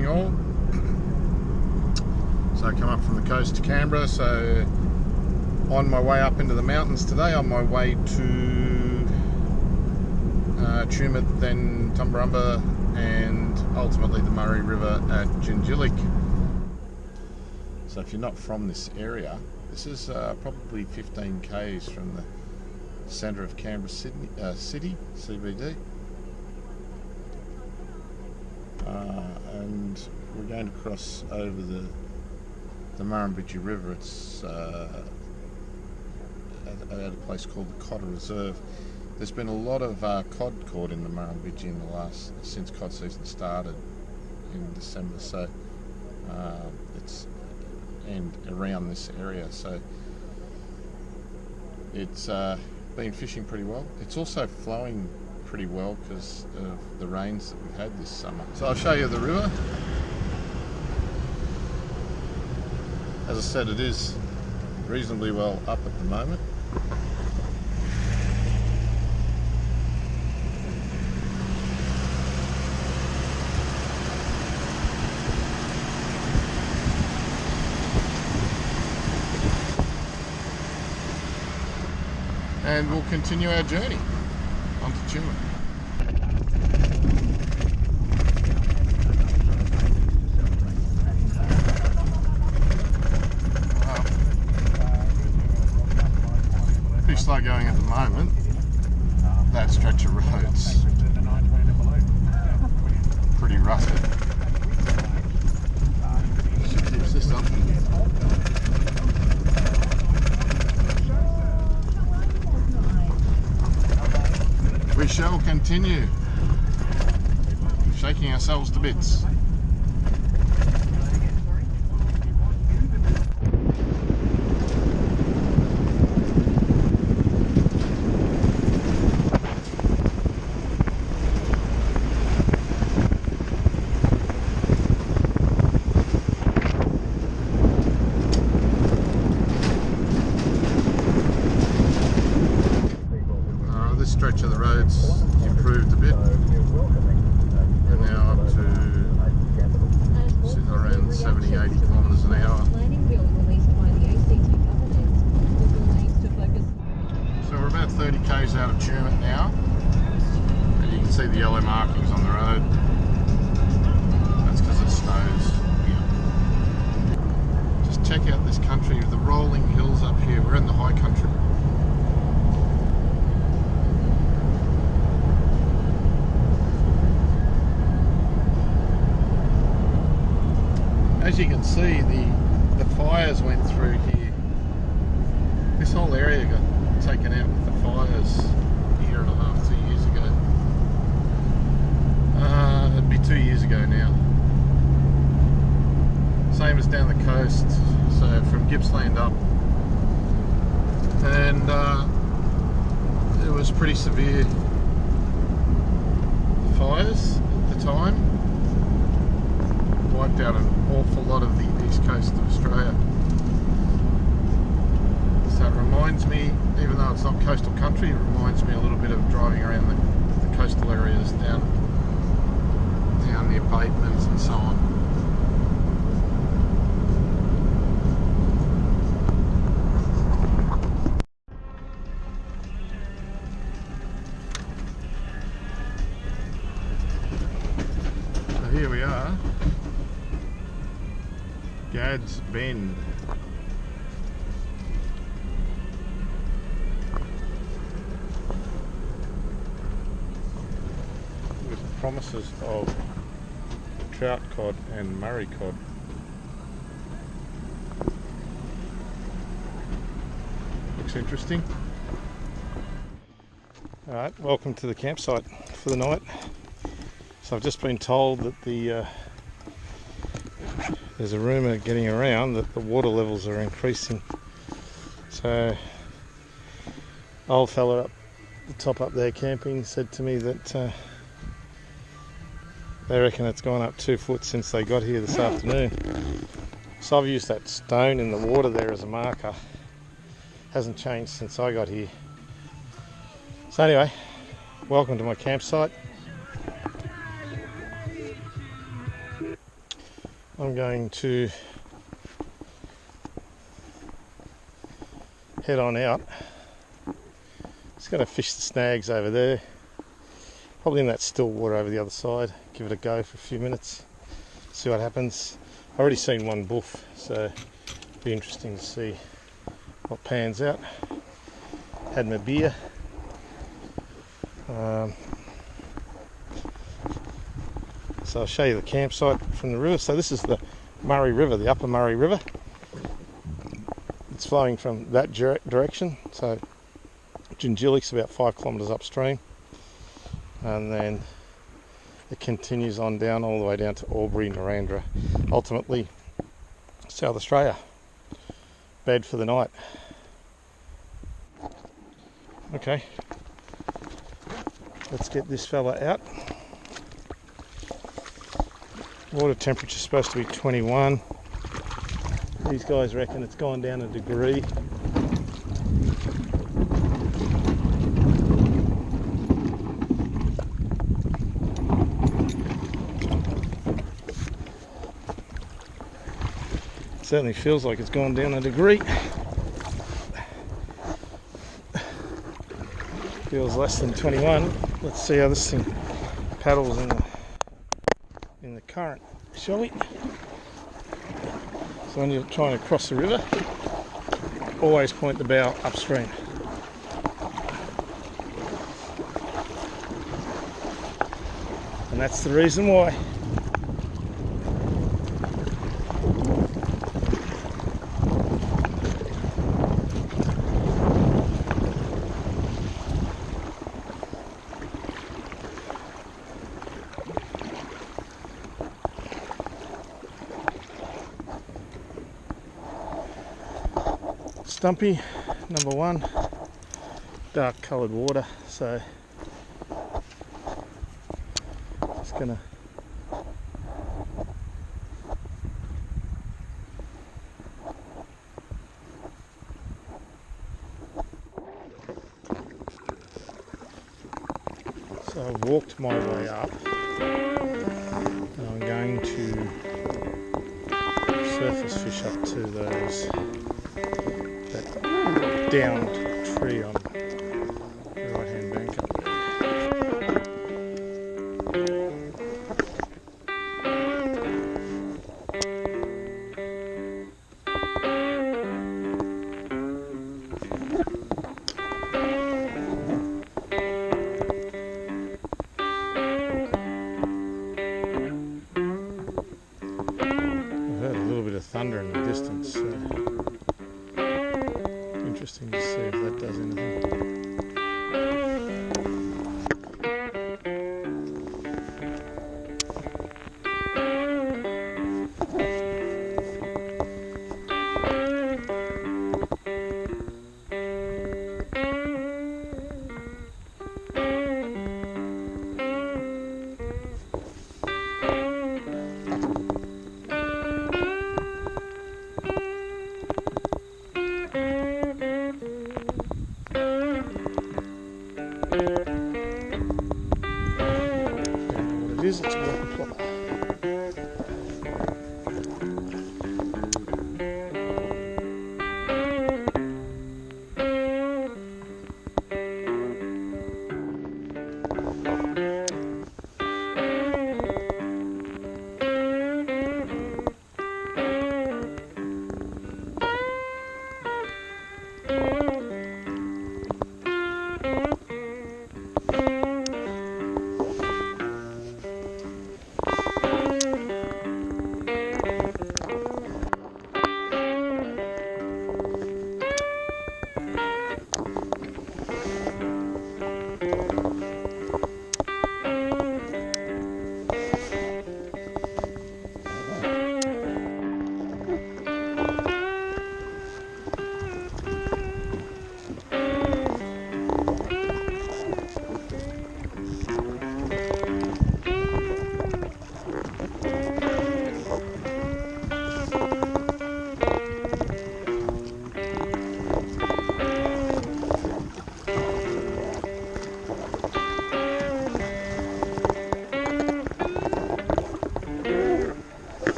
morning all. So I come up from the coast to Canberra, so on my way up into the mountains today, on my way to Tumut, then Tumbururra, and ultimately the Murray River at Jingellic. So if you're not from this area, this is probably 15 k's from the centre of Canberra city, CBD. And we're going to cross over the Murrumbidgee River. It's at a place called the Cotter Reserve. There's been a lot of cod caught in the Murrumbidgee in the since cod season started in December. So it's and around this area. So it's been fishing pretty well. It's also flowing pretty well because of the rains that we've had this summer. So I'll show you the river. As I said, it is reasonably well up at the moment. And we'll continue our journey onto Tumut. Pretty slow going at the moment, that stretch of roads. Pretty rough. She keeps this up. We shall continue, shaking ourselves to bits. This stretch of the road's improved a bit. We're now up to sitting around 70, 80 kilometres an hour. So we're about 30 k's out of Tumut now, and you can see the yellow markings on the road. That's because it snows here. Just check out this country, the rolling hills up here. We're in the high country. As you can see, the fires went through here. This whole area got taken out with the fires a year and a half, 2 years ago. It'd be 2 years ago now. Same as down the coast, so from Gippsland up. And it was pretty severe fires at the time. Wiped out an awful lot of the east coast of Australia. So it reminds me, even though it's not coastal country, it reminds me a little bit of driving around the coastal areas down the abatements and so on. So here we are. Gad's Bend. With promises of trout cod and Murray cod. Looks interesting. Alright, welcome to the campsite for the night. So I've just been told that there's a rumour getting around that the water levels are increasing. So, old fella up the top up there camping said to me that they reckon it's gone up 2 foot since they got here this afternoon. So I've used that stone in the water there as a marker. Hasn't changed since I got here. So anyway, welcome to my campsite. I'm going to head on out. Just going to fish the snags over there, probably in that still water over the other side. Give it a go for a few minutes, see what happens. I've already seen one boof, so it'll be interesting to see what pans out. Had my beer. So I'll show you the campsite from the river. So this is the Murray River, the upper Murray River. It's flowing from that direction. So Jingellic's about 5 kilometres upstream. And then it continues on down all the way down to Albury, Narrandera, ultimately South Australia. Bed for the night. Okay, let's get this fella out. Water temperature is supposed to be 21. These guys reckon it's gone down a degree. Certainly feels like it's gone down a degree. Feels less than 21. Let's see how this thing paddles in the current, shall we? So when you're trying to cross the river, always point the bow upstream. And that's the reason why. Stumpy, number one, dark coloured water, so just gonna so I walked my way up and I'm going to surface fish up to those downed tree on the right hand bank up there. I've heard a little bit of thunder in the distance. Interesting to see if that does anything. It's a water plot.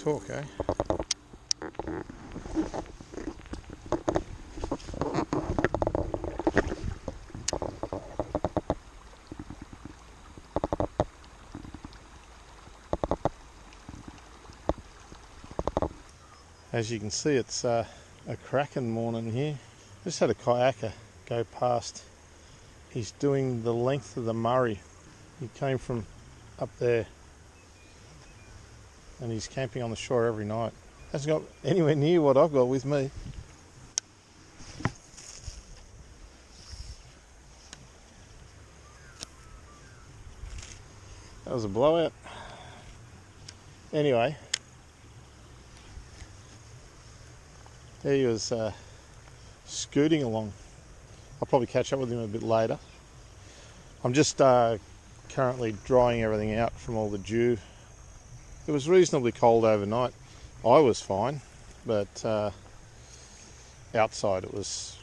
talk, eh? As you can see, it's a cracking morning here. Just had a kayaker go past. He's doing the length of the Murray. He came from up there and he's camping on the shore every night. Hasn't got anywhere near what I've got with me. That was a blowout. Anyway, there he was scooting along. I'll probably catch up with him a bit later. I'm just currently drying everything out from all the dew. It was reasonably cold overnight. I was fine, but outside it was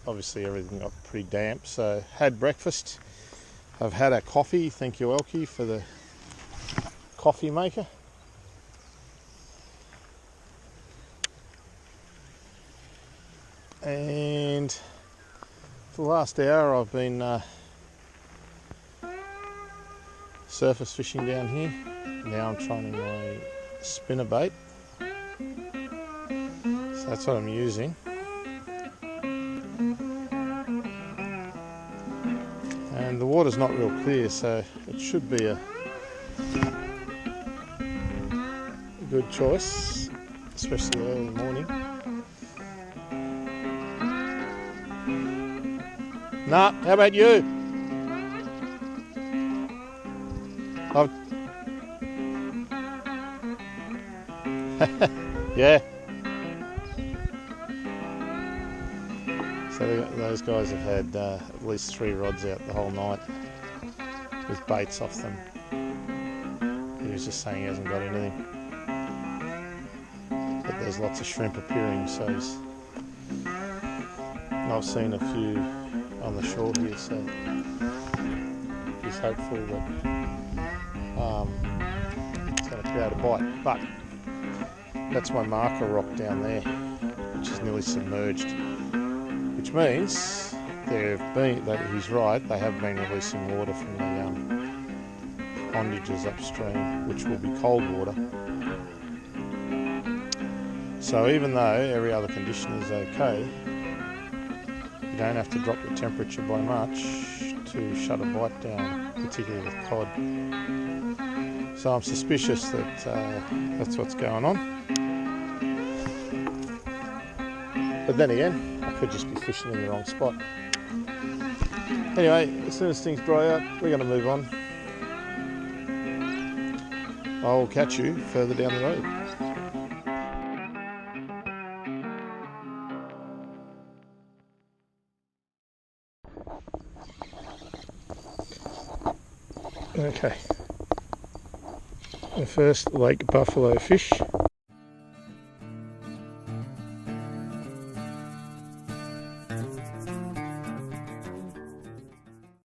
obviously everything got pretty damp. So had breakfast. I've had a coffee, thank you Elkie for the coffee maker. And for the last hour I've been surface fishing down here. Now I'm trying my spinnerbait. So that's what I'm using. And the water's not real clear, so it should be a good choice, especially early in the morning. Nah, how about you? Yeah. So those guys have had at least 3 rods out the whole night with baits off them. He was just saying he hasn't got anything. But there's lots of shrimp appearing, so I've seen a few on the shore here, so he's hopeful that it's going to create a bite. But that's my marker rock down there, which is nearly submerged, which means he's right, they have been releasing water from the pondages upstream, which will be cold water. So even though every other condition is okay, you don't have to drop the temperature by much to shut a bite down, particularly with cod. So I'm suspicious that that's what's going on. But then again, I could just be fishing in the wrong spot. Anyway, as soon as things dry out, we're going to move on. I'll catch you further down the road. Okay. The first lake buffalo fish.